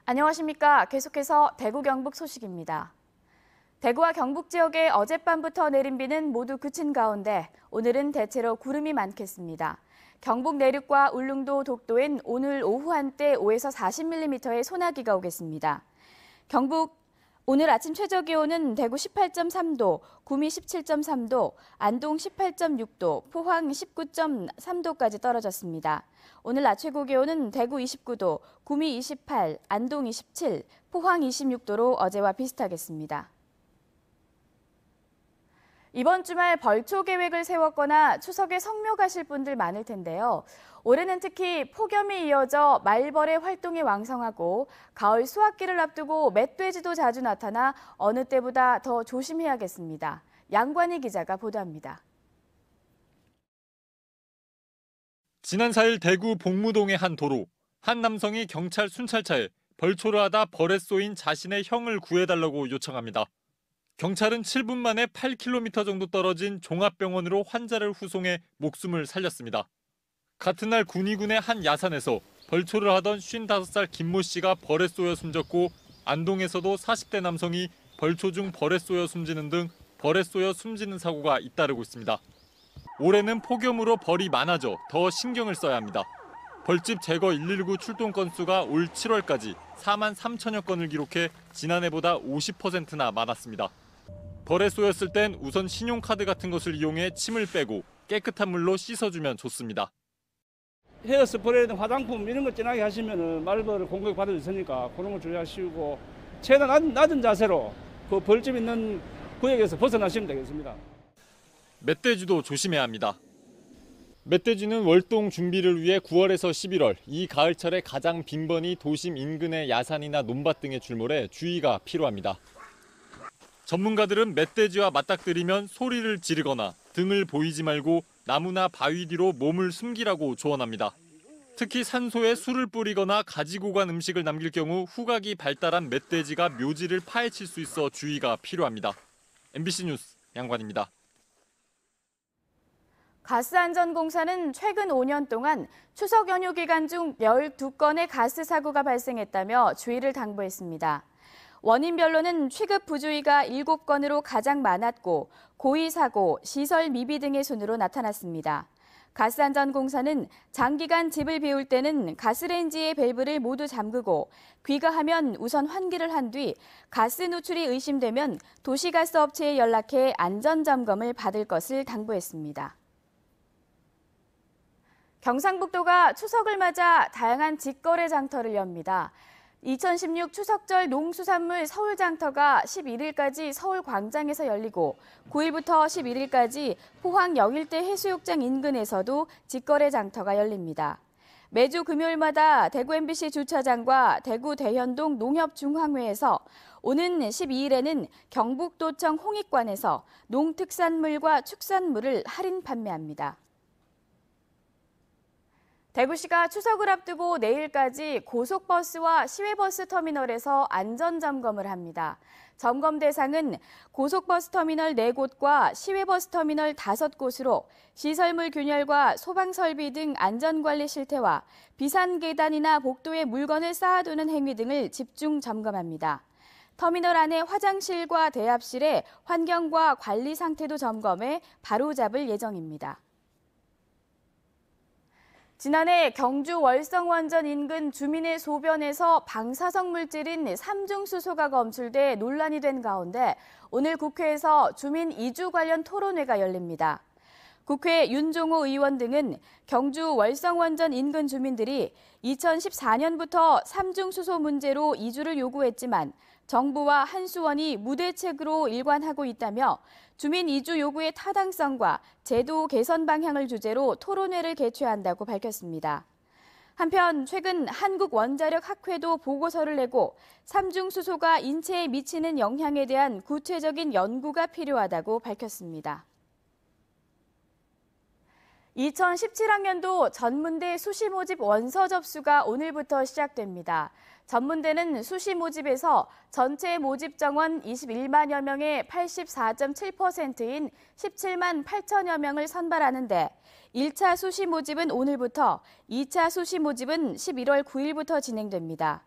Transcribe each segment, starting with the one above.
안녕하십니까. 계속해서 대구 경북 소식입니다. 대구와 경북 지역에 어젯밤부터 내린 비는 모두 그친 가운데 오늘은 대체로 구름이 많겠습니다. 경북 내륙과 울릉도, 독도엔 오늘 오후 한때 5에서 40mm의 소나기가 오겠습니다. 오늘 아침 최저 기온은 대구 18.3도, 구미 17.3도, 안동 18.6도, 포항 19.3도까지 떨어졌습니다. 오늘 낮 최고 기온은 대구 29도, 구미 28, 안동 27, 포항 26도로 어제와 비슷하겠습니다. 이번 주말 벌초 계획을 세웠거나 추석에 성묘 가실 분들 많을 텐데요. 올해는 특히 폭염이 이어져 말벌의 활동이 왕성하고 가을 수확기를 앞두고 멧돼지도 자주 나타나 어느 때보다 더 조심해야겠습니다. 양관희 기자가 보도합니다. 지난 4일 대구 복무동의 한 도로, 한 남성이 경찰 순찰차에 벌초를 하다 벌에 쏘인 자신의 형을 구해달라고 요청합니다. 경찰은 7분 만에 8km 정도 떨어진 종합병원으로 환자를 후송해 목숨을 살렸습니다. 같은 날 군위군의 한 야산에서 벌초를 하던 55살 김모 씨가 벌에 쏘여 숨졌고 안동에서도 40대 남성이 벌초 중 벌에 쏘여 숨지는 등 벌에 쏘여 숨지는 사고가 잇따르고 있습니다. 올해는 폭염으로 벌이 많아져 더 신경을 써야 합니다. 벌집 제거 119 출동 건수가 올 7월까지 4만 3천여 건을 기록해 지난해보다 50%나 많았습니다. 벌에 쏘였을 땐 우선 신용카드 같은 것을 이용해 침을 빼고 깨끗한 물로 씻어주면 좋습니다. 헤어스프레이든 화장품 이런 거 진하게 하시면 말벌을 공격받을 수 있으니까 그런 거 주의하시고 최대한 낮은 자세로 그 벌집 있는 구역에서 벗어나시면 되겠습니다. 멧돼지도 조심해야 합니다. 멧돼지는 월동 준비를 위해 9월에서 11월 이 가을철에 가장 빈번히 도심 인근의 야산이나 논밭 등에 출몰해 주의가 필요합니다. 전문가들은 멧돼지와 맞닥뜨리면 소리를 지르거나 등을 보이지 말고 나무나 바위 뒤로 몸을 숨기라고 조언합니다. 특히 산소에 술을 뿌리거나 가지고 간 음식을 남길 경우 후각이 발달한 멧돼지가 묘지를 파헤칠 수 있어 주의가 필요합니다. MBC 뉴스 양관입니다. 가스안전공사는 최근 5년 동안 추석 연휴 기간 중 12건의 가스 사고가 발생했다며 주의를 당부했습니다. 원인별로는 취급 부주의가 7건으로 가장 많았고 고의 사고, 시설 미비 등의 순으로 나타났습니다. 가스안전공사는 장기간 집을 비울 때는 가스레인지의 밸브를 모두 잠그고 귀가하면 우선 환기를 한 뒤 가스 누출이 의심되면 도시가스업체에 연락해 안전점검을 받을 것을 당부했습니다. 경상북도가 추석을 맞아 다양한 직거래 장터를 엽니다. 2016 추석절 농수산물 서울장터가 11일까지 서울광장에서 열리고 9일부터 11일까지 포항 영일대 해수욕장 인근에서도 직거래 장터가 열립니다. 매주 금요일마다 대구 MBC 주차장과 대구 대현동 농협중앙회에서 오는 12일에는 경북도청 홍익관에서 농특산물과 축산물을 할인 판매합니다. 대구시가 추석을 앞두고 내일까지 고속버스와 시외버스 터미널에서 안전점검을 합니다. 점검 대상은 고속버스 터미널 4곳과 시외버스 터미널 5곳으로 시설물 균열과 소방설비 등 안전관리 실태와 비산계단이나 복도에 물건을 쌓아두는 행위 등을 집중 점검합니다. 터미널 안의 화장실과 대합실의 환경과 관리 상태도 점검해 바로잡을 예정입니다. 지난해 경주 월성원전 인근 주민의 소변에서 방사성 물질인 삼중수소가 검출돼 논란이 된 가운데 오늘 국회에서 주민 이주 관련 토론회가 열립니다. 국회 윤종호 의원 등은 경주 월성원전 인근 주민들이 2014년부터 삼중수소 문제로 이주를 요구했지만 정부와 한수원이 무대책으로 일관하고 있다며 주민 이주 요구의 타당성과 제도 개선 방향을 주제로 토론회를 개최한다고 밝혔습니다. 한편 최근 한국원자력학회도 보고서를 내고 삼중수소가 인체에 미치는 영향에 대한 구체적인 연구가 필요하다고 밝혔습니다. 2017학년도 전문대 수시 모집 원서 접수가 오늘부터 시작됩니다. 전문대는 수시 모집에서 전체 모집 정원 21만여 명의 84.7%인 17만 8천여 명을 선발하는데 1차 수시 모집은 오늘부터, 2차 수시 모집은 11월 9일부터 진행됩니다.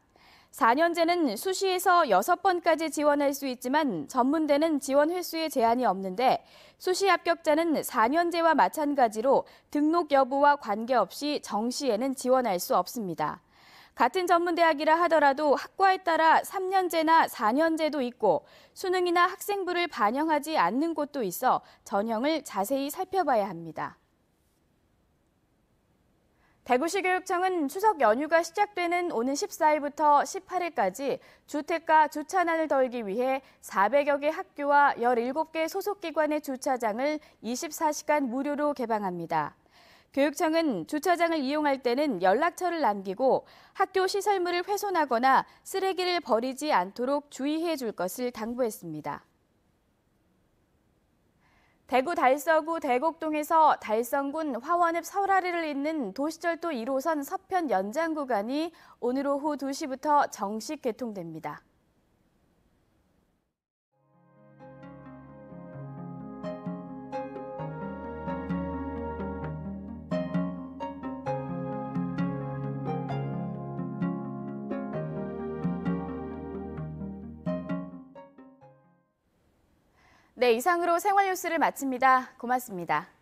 4년제는 수시에서 6번까지 지원할 수 있지만 전문대는 지원 횟수에 제한이 없는데 수시 합격자는 4년제와 마찬가지로 등록 여부와 관계없이 정시에는 지원할 수 없습니다. 같은 전문대학이라 하더라도 학과에 따라 3년제나 4년제도 있고 수능이나 학생부를 반영하지 않는 곳도 있어 전형을 자세히 살펴봐야 합니다. 대구시 교육청은 추석 연휴가 시작되는 오는 14일부터 18일까지 주택가 주차난을 덜기 위해 400여 개 학교와 17개 소속기관의 주차장을 24시간 무료로 개방합니다. 교육청은 주차장을 이용할 때는 연락처를 남기고 학교 시설물을 훼손하거나 쓰레기를 버리지 않도록 주의해 줄 것을 당부했습니다. 대구 달서구 대곡동에서 달성군 화원읍 설화리를 잇는 도시철도 1호선 서편 연장 구간이 오늘 오후 2시부터 정식 개통됩니다. 네, 이상으로 생활 뉴스를 마칩니다. 고맙습니다.